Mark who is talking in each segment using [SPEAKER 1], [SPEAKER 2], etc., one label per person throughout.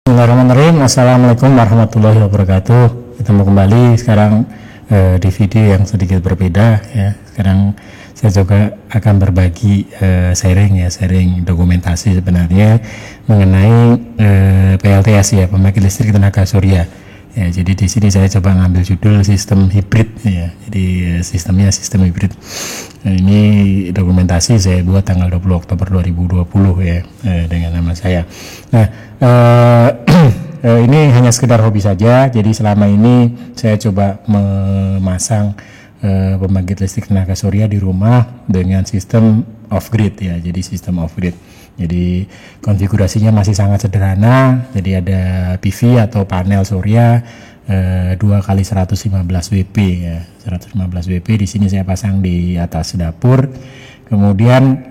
[SPEAKER 1] Bismillahirrahmanirrahim. Assalamualaikum warahmatullahi wabarakatuh. Ketemu kembali sekarang di video yang sedikit berbeda ya. Sekarang saya juga akan berbagi sharing dokumentasi sebenarnya mengenai PLTS ya, pembangkit listrik tenaga surya. Ya, jadi di sini saya coba ngambil judul sistem hibrid ya. Jadi sistemnya sistem hibrid. Nah, ini dokumentasi saya buat tanggal 20 Oktober 2020 ya, dengan nama saya. Nah, ini hanya sekedar hobi saja. Jadi selama ini saya coba memasang pembangkit listrik tenaga surya di rumah dengan sistem off grid ya. Jadi sistem off grid. Jadi konfigurasinya masih sangat sederhana. Jadi ada PV atau panel surya 2 kali 115 WP ya. 115 WP di sini saya pasang di atas dapur. Kemudian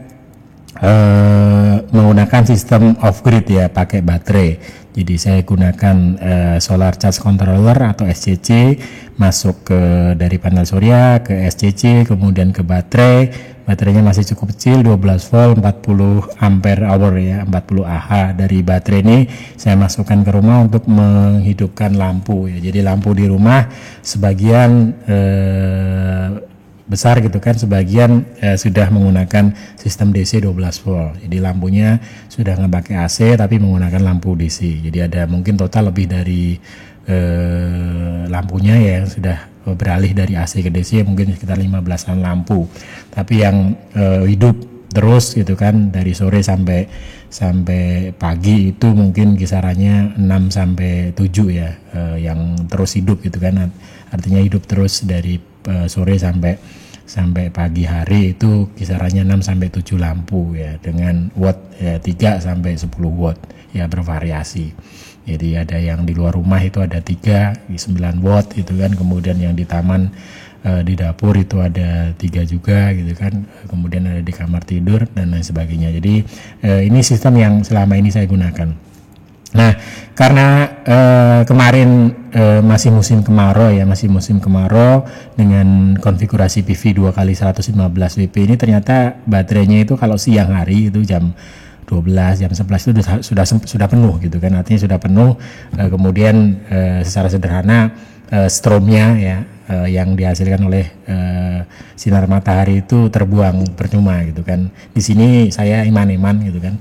[SPEAKER 1] menggunakan sistem off grid ya, pakai baterai. Jadi saya gunakan solar charge controller atau SCC masuk ke dari panel surya ke SCC, kemudian ke baterai. Baterainya masih cukup kecil, 12 volt 40 ampere hour ya, 40 Ah. Dari baterai ini saya masukkan ke rumah untuk menghidupkan lampu ya. Jadi lampu di rumah sebagian besar gitu kan, sebagian sudah menggunakan sistem DC 12 volt. Jadi lampunya sudah nggak pakai AC tapi menggunakan lampu DC. Jadi ada mungkin total lebih dari lampunya ya yang sudah beralih dari AC ke DC, mungkin sekitar 15-an lampu. Tapi yang hidup terus gitu kan dari sore sampai pagi itu mungkin kisarannya 6 sampai 7 ya, yang terus hidup gitu kan. Artinya hidup terus dari sore sampai pagi hari itu kisarannya 6 sampai 7 lampu ya, dengan watt ya 3 sampai 10 watt ya, bervariasi. Jadi ada yang di luar rumah itu ada 3 9 watt gitu kan, kemudian yang di taman di dapur itu ada 3 juga gitu kan, kemudian ada di kamar tidur dan lain sebagainya. Jadi ini sistem yang selama ini saya gunakan. Nah, karena kemarin masih musim kemarau ya, masih musim kemarau dengan konfigurasi PV 2 kali 115 WP ini, ternyata baterainya itu kalau siang hari itu jam 12, jam 11 itu sudah penuh gitu kan, artinya sudah penuh. Kemudian secara sederhana stromnya ya yang dihasilkan oleh sinar matahari itu terbuang percuma gitu kan. Di sini saya iman-iman gitu kan,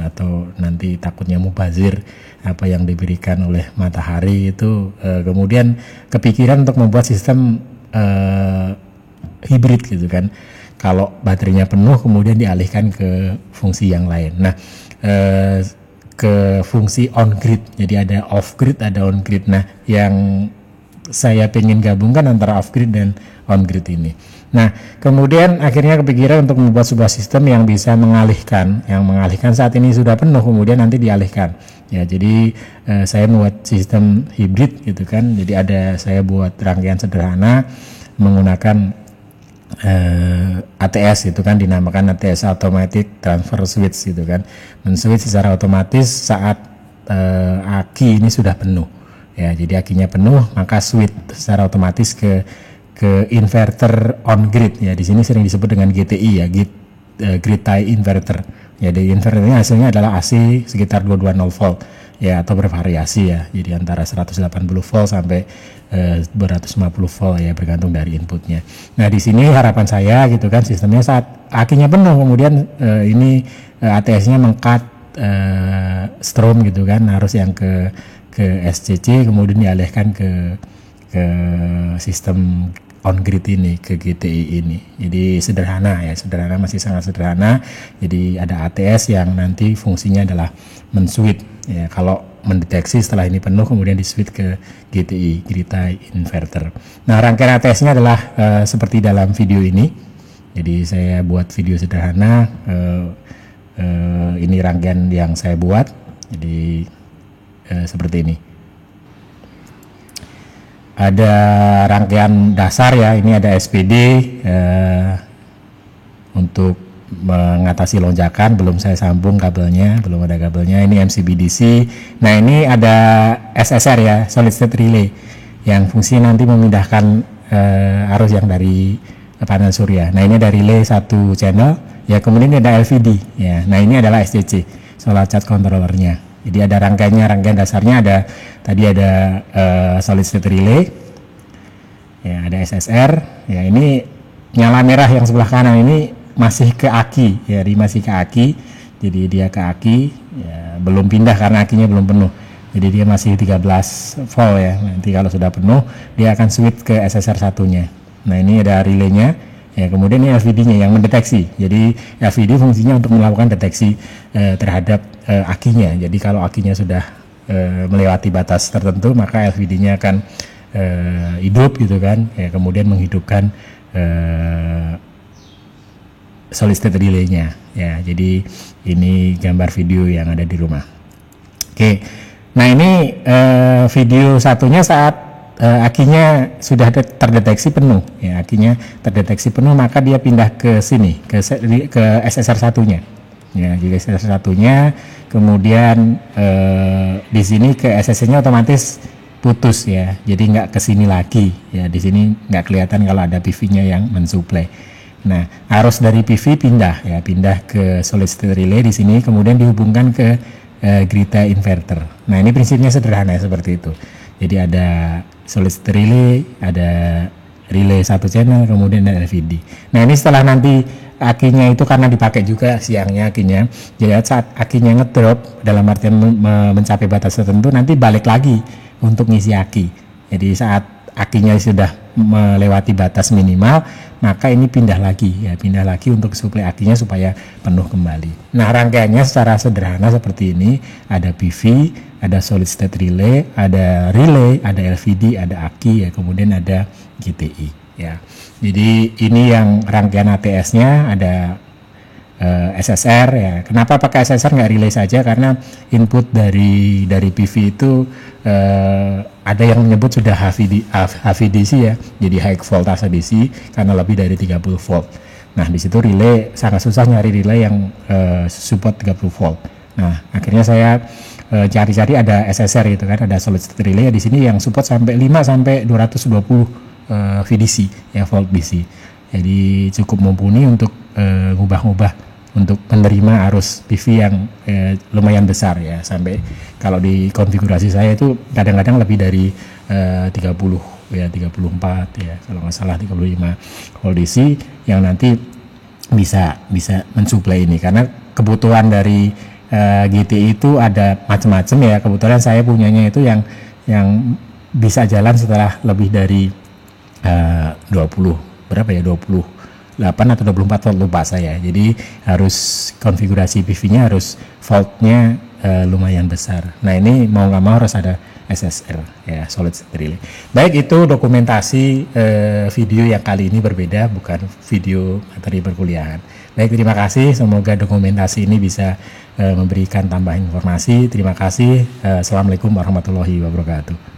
[SPEAKER 1] atau nanti takutnya mubazir apa yang diberikan oleh matahari itu, kemudian kepikiran untuk membuat sistem hibrid gitu kan. Kalau baterainya penuh kemudian dialihkan ke fungsi yang lain. Nah, ke fungsi on grid. Jadi ada off grid, ada on grid. Nah, yang saya pengen gabungkan antara off grid dan on grid ini. Nah, kemudian akhirnya kepikiran untuk membuat sebuah sistem yang bisa mengalihkan, saat ini sudah penuh kemudian nanti dialihkan. Ya, jadi saya membuat sistem hibrid gitu kan. Jadi saya buat rangkaian sederhana menggunakan ATS itu kan, dinamakan ATS Automatic Transfer Switch gitu kan, men-switch secara otomatis saat aki ini sudah penuh ya. Jadi akinya penuh maka switch secara otomatis ke inverter on grid ya. Di sini sering disebut dengan GTI ya, grid tie inverter. Jadi inverternya hasilnya adalah AC sekitar 220 volt ya, atau bervariasi ya. Jadi antara 180 volt sampai 250 volt ya, bergantung dari inputnya. Nah, di sini harapan saya gitu kan, sistemnya saat akinya penuh kemudian ini ATS-nya mengcut strom gitu kan, harus yang ke SCC kemudian dialihkan ke sistem on grid ini, ke GTI ini. Jadi sederhana ya, masih sangat sederhana. Jadi ada ATS yang nanti fungsinya adalah men-switch ya, kalau mendeteksi setelah ini penuh kemudian di-switch ke GTI, grid tie inverter. Nah, rangkaian ATS-nya adalah seperti dalam video ini. Jadi saya buat video sederhana, ini rangkaian yang saya buat. Jadi seperti ini. Ada rangkaian dasar ya, ini ada SPD untuk mengatasi lonjakan, belum saya sambung kabelnya, belum ada kabelnya. Ini MCB-DC. Nah, ini ada SSR ya, Solid State Relay, yang fungsi nanti memindahkan arus yang dari panel surya. Nah, ini ada relay 1 channel ya, kemudian ini ada LVD ya. Nah, ini adalah SCC, Solar Charge Controllernya Jadi ada rangkaian dasarnya, ada tadi ada solid state relay, ya ada SSR, ya ini nyala merah yang sebelah kanan ini masih ke aki, ya dia masih ke aki, jadi dia ke aki, ya, belum pindah karena akinya belum penuh, jadi dia masih 13 volt ya. Nanti kalau sudah penuh dia akan switch ke SSR satunya. Nah ini ada relaynya. Ya, kemudian ini LVD-nya yang mendeteksi. Jadi LVD fungsinya untuk melakukan deteksi terhadap akinya. Jadi kalau akinya sudah melewati batas tertentu, maka LVD-nya akan hidup gitu kan. Ya, kemudian menghidupkan solid state relay-nya. Ya, jadi ini gambar video yang ada di rumah. Oke. Nah, ini video satunya saat akinya sudah terdeteksi penuh, ya akinya terdeteksi penuh, maka dia pindah ke sini ke SSR satunya, ya jadi SSR satunya, kemudian di sini ke SSC-nya otomatis putus ya, jadi nggak ke sini lagi ya, di sini nggak kelihatan kalau ada PV-nya yang mensuplai. Nah arus dari PV pindah ke solid state relay di sini, kemudian dihubungkan ke grid inverter. Nah ini prinsipnya sederhana seperti itu. Jadi ada solid state relay, ada relay satu channel, kemudian ada LVD. Nah ini setelah nanti akinya itu karena dipakai juga siangnya akinya, jadi saat akinya ngedrop dalam artian mencapai batas tertentu, nanti balik lagi untuk ngisi aki. Jadi saat akinya sudah melewati batas minimal, maka ini pindah lagi untuk suplai akinya supaya penuh kembali. Nah rangkaiannya secara sederhana seperti ini, ada PV, ada solid state relay, ada LVD, ada aki ya, kemudian ada GTI ya. Jadi ini yang rangkaian ATS-nya, ada SSR ya. Kenapa pakai SSR nggak relay saja? Karena input dari PV itu ada yang menyebut sudah HVDC ya, jadi high voltage DC karena lebih dari 30 volt. Nah di situ relay sangat susah nyari relay yang support 30 volt. Nah akhirnya saya cari-cari ada SSR itu kan, ada solid state relay ya, di sini yang support sampai 5 sampai 220 VDC ya, volt DC. Jadi cukup mumpuni untuk ngubah-ngubah untuk menerima arus PV yang lumayan besar ya, sampai kalau di konfigurasi saya itu kadang-kadang lebih dari 30 ya, 34 ya kalau nggak salah 35 volt DC yang nanti bisa mensuplai ini, karena kebutuhan dari GTI itu ada macam-macam ya. Kebetulan saya punyanya itu yang bisa jalan setelah lebih dari 28 atau 24 volt, lupa saya. Jadi harus konfigurasi PV-nya harus voltnya lumayan besar. Nah ini mau nggak mau harus ada SSR ya, solid state relay. Baik, itu dokumentasi video yang kali ini berbeda, bukan video materi perkuliahan. Baik, terima kasih, semoga dokumentasi ini bisa memberikan tambahan informasi. Terima kasih. Assalamualaikum warahmatullahi wabarakatuh.